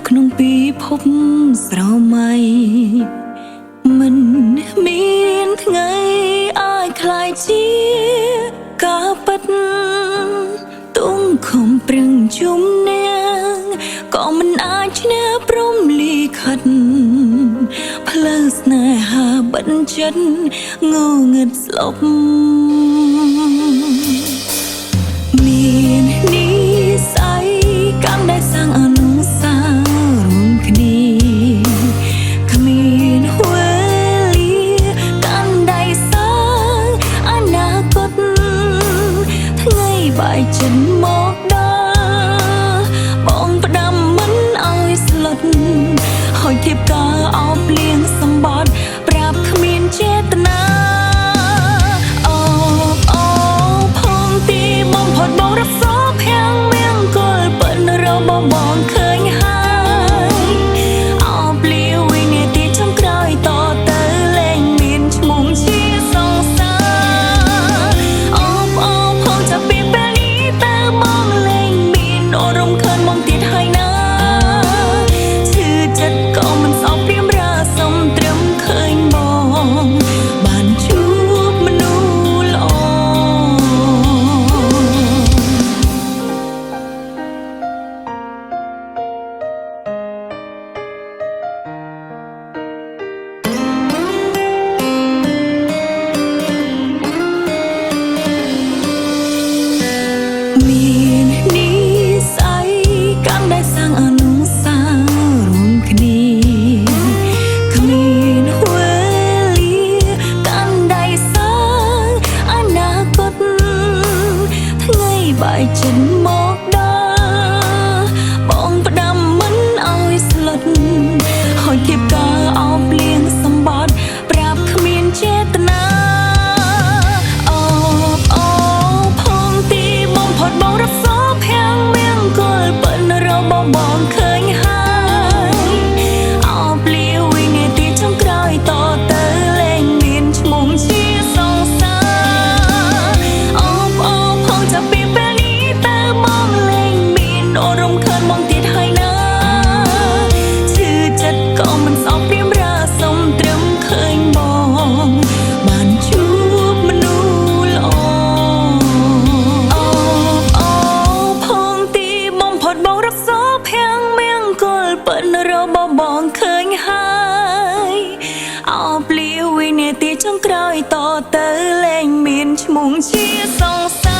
ក្នុងពីភពស្រមៃមិនមានថ្ងៃអាចคล้ายជាការពិតទុំខំប្រឹងជុំនាងក៏មិនអាចឈ្នះព្រំលីខិតផ្លូវស្នេហាបិទចិត្តងងឹតស្លប់មាននិស្ស័យកម្មដែលសាងអនុស្សាវរីយ៍រួមគ្នាគ្មានវេលាកាន់ដៃសាងអនាគតថ្ងៃបែកចិត្តមកដល់បងផ្ដាំមិនឲ្យស្លុតហើយធៀបការអោបលៀងសម្បត្តិប្រាប់គ្មានចេតនាផងទីបំផុតបងរកសោភាំងមៀងគល់ពិនរបស់បងឃើញហើយអោបលីវិនាទីចុងក្រោយតទៅលែងមានឈ្មោះជាសង្សារផងចាប់ពីពេលនេះតើបងលែងមានអរំខានមកទៀតហើយណាឈឺចិត្តក៏មិនសោកព្រាមរាសុំត្រឹមឃើញបងបានជួបមនុស្សល្អមាននិស្ស័យកម្មដែលសាងអនុស្សាវរីយ៍រួមគ្នាគ្មានវេលាកាន់ដៃសាងអនាគតថ្ងៃបែកចិត្តមកដល់បងផ្ដាំមិនឲ្យស្លុតហើយធៀបការអោបលៀងសម្បត្តិប្រាប់គ្មានចេតនាផងទីបំផុតបងរកសោភាំងមៀងគល់ពិនរបស់បងឃើញហើយអោបលីវិនាទីចុងក្រោយតទៅលែងមានឈ្មោះជាសង្សារផងចាប់ពីពេលនេះតើបងលែងមានអរំខានមកទៀតហើយណាឈឺចិត្តក៏មិនសោកព្រាមរាសុំត្រឹមឃើញបងបានជួបមនុស្សល្អផងទីបំផុតបងរកសោភាំងមៀងគល់ពិនរបស់បងឃើញហើយអោបលីវិនាទីចុងក្រោយតទៅលែងមានឈ្មោះជាសង្សារ